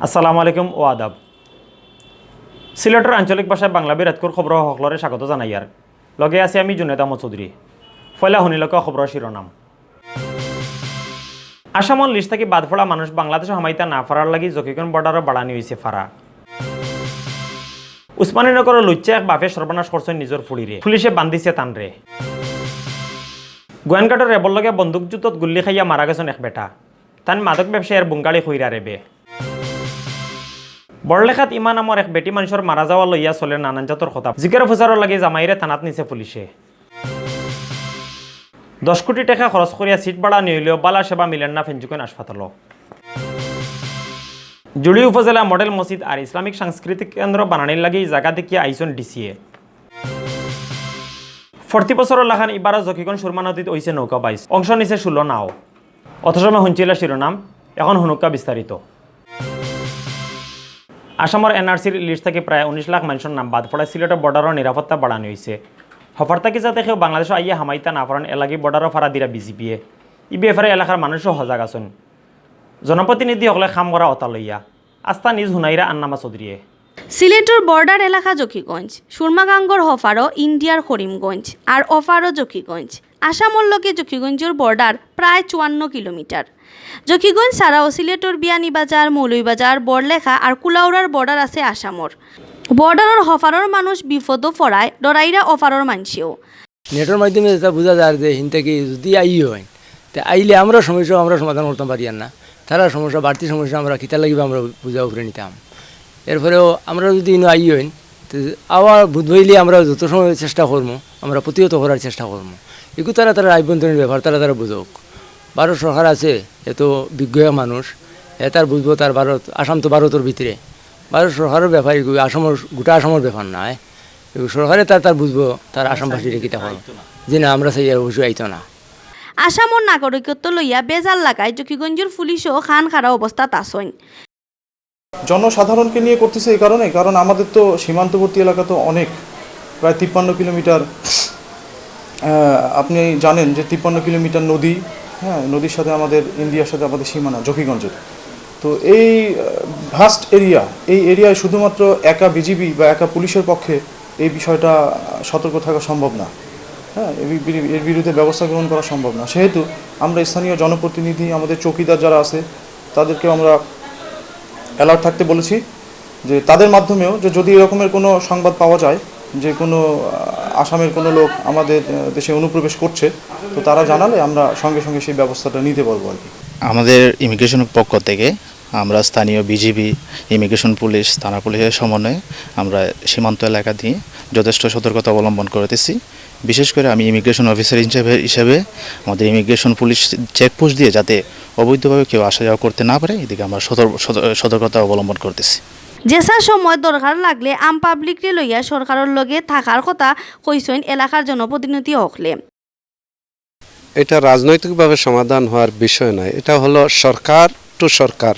আসসালামু আলাইকুম ও আদাব। সিলেটের আঞ্চলিক ভাষায় বাংলাবি রাতকুর খবর সকলরে স্বাগত জানাইয়ার লগে আছি আমি জুনেদ আহমদ চৌধুরী। ফয়লা শুনিলকে খবর শিরোনাম। আসামর লিস্ট থেকে বাদ পড়া মানুষ বাংলাদেশ হামাইতা না ফারার লাগি জকিগন বর্ডারও বাড়ানি হয়েছে ফারা। উসমানীনগরের লুচ্চা এক বাফে সর্বনাশ করছেন নিজের ফুড়িরে, পুলিশে বান্ধিছে তানরে। গোয়েনঘাটের রেবর লগে বন্দুকযুদ্ধত গুল্লি খাইয়া মারা গেছেন এক বেটা, তান মাদক ব্যবসায়ীর বুঙ্গালি হইরা রেবে। বড়লেখাত ইমান নামৰ এক বেটি মানুষের মারা যাওয়া লইয়া চলে নানান জাতর কথা। জিকের ফুচারর লাগে জামাইরে থানাত নিছে পুলিশে। 10 কোটি টাকা খরচ করিয়া সিট ভাড়া নিলেও বালা সেবা মিলেন না ফেঞ্চুকন হাসপাতাল। জুড়ি উপজেলা মডেল মসজিদ আর ইসলামিক সাংস্কৃতিক কেন্দ্র বানানির লাগি জায়গা দেখিয়া আইসন ডিসিএ। 40 বছরের লাখান ইবারও জকিগন সুরমা নদীত হইছে নৌকা বাইস, অংশ নিছে 16 নাও। অত সময় শুনছিল শিরোনাম, এখন হুনুকা বিস্তারিত। আসামের এনআরসির লিস্ট থেকে প্রায় 19 লাখ মানুষের নাম বাদ পড়ায় সিলেটের বর্ডারের নিরাপত্তা বাড়ানো হয়েছে। হফার থাকি যাতে কেউ বাংলাদেশ আইয়া হামাইতা না পারেন এলাকি বর্ডারও ফারা দিরা বিজিপিয়ে। ইবিএফআর এলাকার মানুষও সজাগ আছেন। জনপ্রতিনিধি হলে খাম করা অতা লইয়া আস্থা নিজ হুনাইরা আন্নামা চৌধুরীয়ে। সিলেটের বর্ডার এলাকা জকিগঞ্জ, সুরমাগাঙ্গর হফারও ইন্ডিয়ার করিমগঞ্জ আর অফারও জকিগঞ্জ। আসামর লগে জকিগঞ্জের বর্ডার প্রায় 54 কিলোমিটার। জকিগঞ্জ ছাড়াও সিলেটর বিয়ানীবাজার, মৌলভীবাজার, বড়লেখা আর কুলাউড়ার বর্ডার আছে আসামর। বর্ডারের হফারর মানুষ বিপদও ফরায় ডরাইরা অফারর মানছেও। নেটের মাধ্যমে যেটা বোঝা যায় যে হিনটাকে যদি হয় তা আইলে আমরা সমস্যা আমরা সমাধান করতে পারি না, তারা সমস্যা বাড়তি সমস্যা আমরা কিতা লাগবে আমরা বুঝা উপরে নিতাম। এরপরেও আমরা যদি হইন তো আবার বুধ হইলে আমরা যত সময় চেষ্টা করবো, আমরা প্রতিহত করার চেষ্টা করবো। এগুলো তারা আভ্যন্তরীণ ব্যাপার তারা বুঝুক। ভারত সরকার আছে, এত বিজ্ঞ মানুষ, তার বুঝবো তার ভারত আসাম তো ভারতের ভিতরে ভারত সরকারের ব্যাপার, এগুলো আসামের গোটা আসামের ব্যাপার নয়। এগুলো সরকারে তার বুঝবো তার আসামবাসীরা কিতা হয় যে না আমরা সেই অবশ্যই আইতো না। আসামর নাগরিকত্ব লইয়া বেজাল লাগায় জকিগঞ্জের পুলিশও খান খারা অবস্থাত আসেন। জনসাধারণকে নিয়ে করতেছে এই কারণ আমাদের তো সীমান্তবর্তী এলাকা তো অনেক, প্রায় 53 কিলোমিটার। আপনি জানেন যে 53 কিলোমিটার নদী, হ্যাঁ, নদীর সাথে আমাদের ইন্ডিয়ার সাথে আমাদের সীমানা জকিগঞ্জের। তো এই ভাস্ট এই এরিয়ায় শুধুমাত্র একা বিজিবি বা একা পুলিশের পক্ষে এই বিষয়টা সতর্ক থাকা সম্ভব না, হ্যাঁ, এর বিরুদ্ধে ব্যবস্থা গ্রহণ করা সম্ভব না। সেহেতু আমরা স্থানীয় জনপ্রতিনিধি, আমাদের চৌকিদার যারা আছে তাদেরকেও আমরা অ্যালার্ট থাকতে বলেছি যে তাদের মাধ্যমেও যে যদি এরকমের কোনো সংবাদ পাওয়া যায় যে কোনো আসামের কোনো লোক আমাদের দেশে অনুপ্রবেশ করছে, তো তারা জানালে আমরা সঙ্গে সঙ্গে সেই ব্যবস্থাটা নিতে পারবো আর কি। আমাদের ইমিগ্রেশনের পক্ষ থেকে আমরা স্থানীয় বিজিবি, ইমিগ্রেশন পুলিশ, থানা পুলিশের সমন্বয়ে আমরা সীমান্ত এলাকা দিয়ে যথেষ্ট সতর্কতা অবলম্বন করতেছি। বিশেষ করে আমি ইমিগ্রেশন অফিসার হিসেবে আমাদের ইমিগ্রেশন পুলিশ চেকপোস্ট দিয়ে যাতে অবৈধভাবে কেউ আসা যাওয়া করতে না পারে এদিকে আমরা সতর্কতা অবলম্বন করতেছি। যেসা সময় দরকার লাগলে আম পাবলিকরে লইয়া সরকারের লগে থাকার কথা কইছেন এলাকার জনপ্রতিনিধি হকলে। এটা রাজনৈতিকভাবে সমাধান হওয়ার বিষয় নয়, এটা হলো সরকার টু সরকার।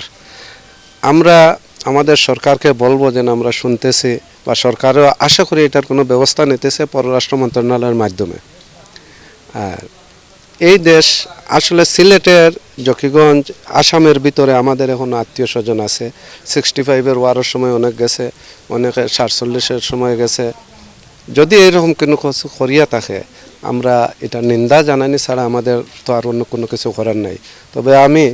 আমরা আমাদের সরকারকে বলবো যে আমরা শুনতেছি বা সরকারও আশা করি এটার কোনো ব্যবস্থা নিতেছে পররাষ্ট্র মন্ত্রণালয়ের মাধ্যমে। আর এই দেশ আসলে সিলেটের জকিগঞ্জ আসামের ভিতরে আমাদের এখন আত্মীয় স্বজন আছে। 65-এর ওয়ারের সময় অনেক গেছে, অনেকে 47-এর সময় গেছে। যদি এরকম কোনো কিছু করিয়া থাকে আমরা এটা নিন্দা জানানি ছাড়া আমাদের তো আর অন্য কোনো কিছু করার নাই। তবে আমি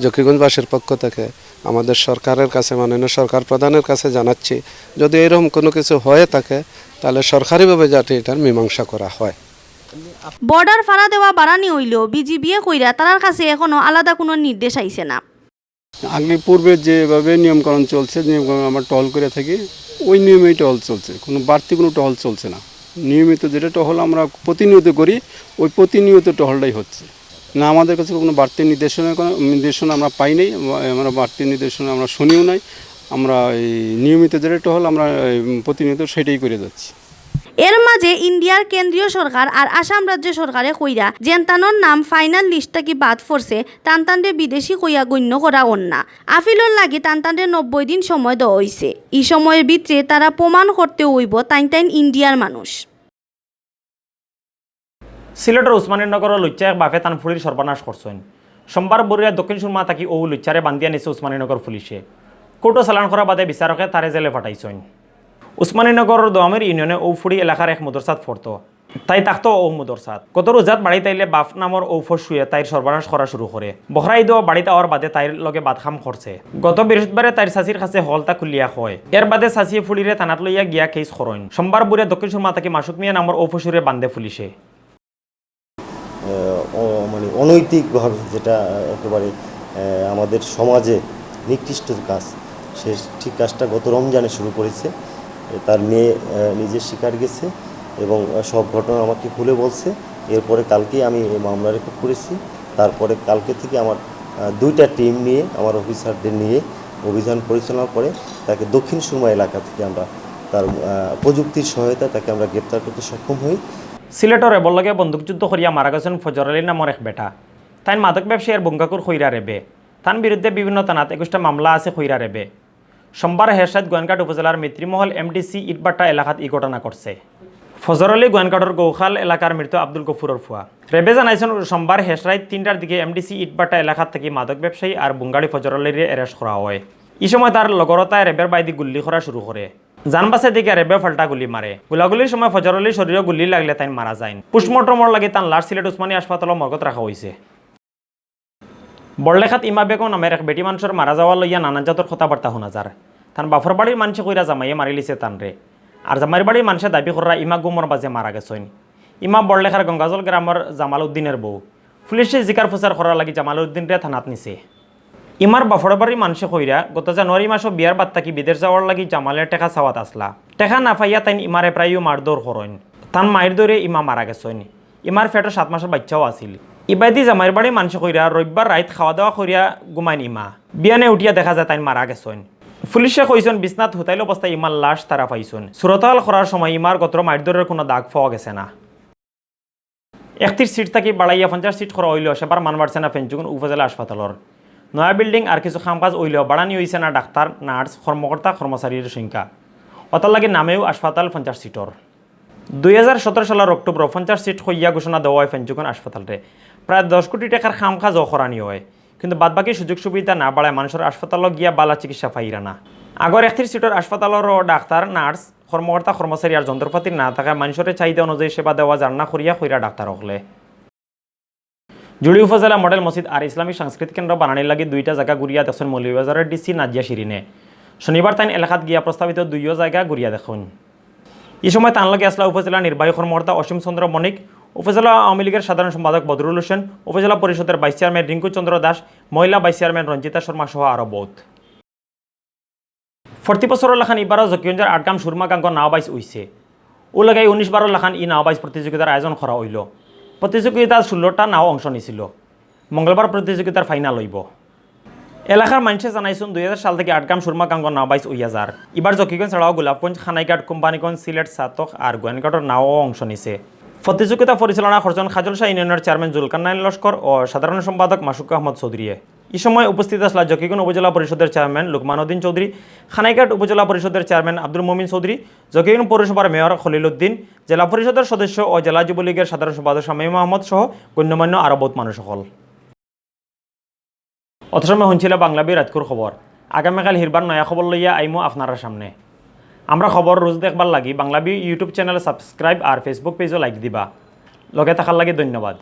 জকিগঞ্জবাসীর পক্ষ থেকে আমাদের সরকারের কাছে, মাননীয় সরকার প্রধানের কাছে জানাচ্ছি যদি এরকম কোনো কিছু হয়ে থাকে তাহলে সরকারিভাবে যাতে এটার মীমাংসা করা হয়। বর্ডার ফাড়া দেওয়া বাড়ানি হইলেও বিজিবিএ কইরা তার কাছে এখনো আলাদা কোনো নির্দেশ আইছে না। আগে পূর্বে যেভাবে নিয়মকরণ চলছে, নিয়মকরণ আমরা টহল করে থাকি, ওই নিয়মেই টহল চলছে, কোনো বাড়তি কোনো টহল চলছে না। নিয়মিত যেটা টহল আমরা প্রতিনিয়ত করি ওই প্রতিনিয়ত টহলটাই হচ্ছে না। আমাদের কাছে কোনো বাড়তি নির্দেশনা আমরা পাই নাই, আমরা বাড়তি নির্দেশনা আমরা শুনিও নাই। আমরা এই নিয়মিত যেটা টহল আমরা প্রতিনিয়ত সেটাই করে যাচ্ছি। এর মাঝে ইন্ডিয়ার কেন্দ্রীয় সরকার আর আসাম রাজ্য সরকারে কইরা জেন্তানোর নাম ফাইনাল লিস্ট থেকে বাদ পড়ছে তানতানরে বিদেশি কইয়া গণ্য করা অন্যা। আফিলর লাগি তানতানরে 90 দিন সময় দেওয়া হয়েছে। এই সময়ের ভিতরে তারা প্রমাণ করতে হইব তাইন ইন্ডিয়ার মানুষ। সিলেটের উসমানীনগরের লুচ্চা এক বাফে তানফুড়ির সর্বনাশ করছেন। সোমবার বরিয়া দক্ষিণ সুরমা থাকি ও লুচ্চারে বান্ধিয়া নিছে উসমানীনগর পুলিশে। কোর্টও চালান করা বাদে বিচারকে তারে জেলে পাঠাইছেন। উসমানীনগরের দোয়ামের ইউনিয়নে ঔফুড়ি এলাকার এক মদরসাত পড়তো। তাই তাকতো ও মদরসাত কত রোজাত বাড়ি তাইলে বাপ নামর ঔফর শুয়ে তাইর সর্বনাশ করা শুরু করে। বখরা ঈদও বাড়িতে আওয়ার বাদে তাইর লগে বাদখাম করছে। গত বৃহস্পতিবারে তাইর চাচির কাছে হলতা খুলিয়া হয়। এর বাদে চাচি ফুলিরে থানাত লইয়া গিয়া কেস খরইন। সোমবার বুড়ে দক্ষিণ সুরমা থেকে মাসুক মিয়া নামর ঔফসুরে বান্ধে ফুলিছে। মানে অনৈতিকভাবে যেটা একেবারে আমাদের সমাজে নিকৃষ্ট কাজ, সে ঠিক কাজটা গত রমজানে শুরু করেছে। তার মেয়ে নিজে স্বীকার গেছে এবং সব ঘটনা আমাকে খুলে বলছে। এরপরে কালকেই আমি মামলা রেকর্ড করেছি। তারপরে কালকে থেকে আমার 2টা টিম নিয়ে, আমার অফিসারদের নিয়ে অভিযান পরিচালনা করে তাকে দক্ষিণ সুরমা এলাকা থেকে আমরা তার প্রযুক্তির সহায়তায় তাকে আমরা গ্রেপ্তার করতে সক্ষম হই। সিলেটর রেবর লগে বন্দুকযুদ্ধ করিয়া মারা গেছেন ফজর আলী নামর এক বেটা। তাই মাদক ব্যবসায়ীর বঙ্গাকুর খৈরা রেবে। তার বিরুদ্ধে বিভিন্ন থানাত 21টা মামলা আছে খৈরা রেবে। সোমবার হেরসাদ গোয়ানঘাট উপজেলার মিত্রিমহল এমডিসি ইটবাট্টা এলাকাত এই ঘটনা করছে। ফজর আলী গোয়ানঘাটর গৌখাল এলাকার মৃত আব্দুল গফুরের ফুয়া। রেবে জানাইছেন সোমবার হেসরাইত 3টার দিকে এমডিসি ইটবাট্টা এলাকাত থেকে মাদক ব্যবসায়ী আর বুঙ্গাড়ি ফজর আলীরে এরেস্ট করা হয়। এই সময় তার লগরতায় রেবের বাইদি গুল্লি করা শুরু করে। জানবাসে দিকে রেবে ফাল্টা গুলি মারে। গোলাগুলির সময় ফজর আলীর শরীরে গুলি লাগলে তাই মারা যায়। পোস্টমর্টমর লাগে তার লাশ সিলেট উসমানী হাসপাতাল মর্গত রাখা হয়েছে। বড়লেখাত ইমা বেগম নামের এক বেটি মানুষের মারা যাওয়া লইয়া নানান জাতর কথাবার্তা শোনা যার। তার বাফর বাড়ির মানুষে কইরা জামাইয়ে মারি লিছে তানরে। আর জামাইর বাড়ির মানুষে দাবি করা ইমা গুমর বাজে মারা গেছেন। ইমা বড়লেখার গঙ্গাজল গ্রামের জামাল উদ্দিনের বউ। পুলিশে জিকার ফুচার করার লাগি জামাল উদ্দিনরে থানাত নিছে। ইমার বাফর বাড়ির মানুষে কইরা গত জানুয়ারি মাসও বিয়ার বাদ থাকি বিদেশ যাওয়ার লাগি জামালের টেকা চাওয়াত আসলা। টেকা না পাইয়া তাই ইমারে প্রায়ও মারদৌর করেন। তান মায়ের দৌড়ে ইমা মারা গেছেন। ইমার ফেটো 7 মাসের বাচ্চাও আছিল। ইবাদি জামাইর বাড়ির মানুষে কইরা রবিবার রাত খাওয়া দাওয়া করিয়া ঘুমাইন ইমা। বিয়ানে উঠিয়া দেখা যায় তাই মারা গেছেন। পুলিশে কইছেন বিছনাত হুতাইল অবস্থায় ইমার লাশ তারা পাইছেন। সুরতাল করার সময় ইমার গত্র মারদৌরের কোনো দাগ পাওয়া গেছে না। 31 সিট থাকি বাড়াইয়া 50 সিট করা হইলেও সেবার মান বাড়ছে না ফেঞ্চুগুন উপজেলা হাসপাতালের। নয়া বিল্ডিং আর কিছু কামকাজ হইলেও বাড়ানি হয়েছে না ডাক্তার, নার্স, কর্মকর্তা, কর্মচারীর সংখ্যা। অতার লাগে নামেও হাসপাতাল 50 সিটর। 2017 সালের অক্টোবর 50 সিট হইয়া ঘোষণা দেওয়া হয় ফেঞ্চুগুন হাসপাতালে। প্রায় 10 কোটি টাকার কামকাজ অখরানি হয়, কিন্তু বাদবাকি সুযোগ সুবিধা না বাড়ায় মানুষের হাসপাতালে গিয়া বালা চিকিৎসা পাইরা না। আগর 31 সিটর হাসপাতালেরও ডাক্তার, নার্স, কর্মকর্তা, কর্মচারী আর যন্ত্রপাতি না থাকায় মানুষের চাহিদা অনুযায়ী সেবা দেওয়া যার না করিয়া কইরা ডাক্তার হলে। জুড়ি উপজেলা মডেল মসজিদ আর ইসলামিক সাংস্কৃতিক কেন্দ্র বানানির লাগি 2টা জায়গা ঘুরিয়া দেখছেন মৌলভীবাজারের ডিসি নাজিয়া শিরিনে। শনিবার তাই এলাকাত গিয়া প্রস্তাবিত 2ও জায়গা ঘুরিয়া দেখুন। এই সময় তার লগে আসলা উপজেলা নির্বাহী কর্মকর্তা অসীম চন্দ্র মনিক, উপজেলা আওয়ামী লীগের সাধারণ সম্পাদক বদরুল হোসেন, উপজেলা পরিষদের ভাইস চেয়ারম্যান রিঙ্কু চন্দ্র দাস, মহিলা ভাইস চেয়ারম্যান রঞ্জিতা শর্মা সহ আরও বহুত। 40 বছর লাখান এবারও জকিগঞ্জের আটগাম সুরমা গাঙ্গ নাও বাইস উইছে। ও লাগাই 19-12 লাখান ই নাও বাইস প্রতিযোগিতার আয়োজন করা হইল। প্রতিযোগিতার 16টা নাও অংশ নিছিল। মঙ্গলবার প্রতিযোগিতার ফাইনাল হইব। এলাকার মানুষে জানাইছেন 2000 সাল থেকে আটগাম সুরমা গাঙ্গ নাও বাইস উইয়া যার। এবার জকিগঞ্জ ছাড়াও গোলাপগঞ্জ, খানাইঘাট, কোম্পানিগঞ্জ, সিলেট, সাতক আর গোয়ানঘাটর নাও অংশ নিছে। প্রতিযোগিতা পরিচালনা করছেন খাজলশাহ ইউনিয়নের চেয়ারম্যান জুলকারনাইন লস্কর ও সাধারণ সম্পাদক মাসুক আহমদ চৌধুরী। এই সময় উপস্থিত আসলা জকিগঞ্জ উপজেলা পরিষদের চেয়ারম্যান লুকমান উদ্দিন চৌধুরী, খানাইঘাট উপজেলা পরিষদের চেয়ারম্যান আব্দুল মমিন চৌধুরী, জকিগঞ্জ পৌরসভার মেয়র খলিল উদ্দিন, জেলা পরিষদের সদস্য ও জেলা যুবলীগের সাধারণ সম্পাদক শামীম আহমদ সহ গণ্যমান্য আরও বহুত মানুষ সকল। অত সময় শুনছিল বাংলাবি রাতকুর খবর। আগামীকাল হিরবার নয়া খবর লইয়া আইমো আপনার সামনে। আমরা খবর রোজ দেখবার লাগি বাংলাবি ইউটিউব চ্যানেল সাবস্ক্রাইব আর ফেসবুক পেজও লাইক দিবা। লগে থাকার লাগে ধন্যবাদ।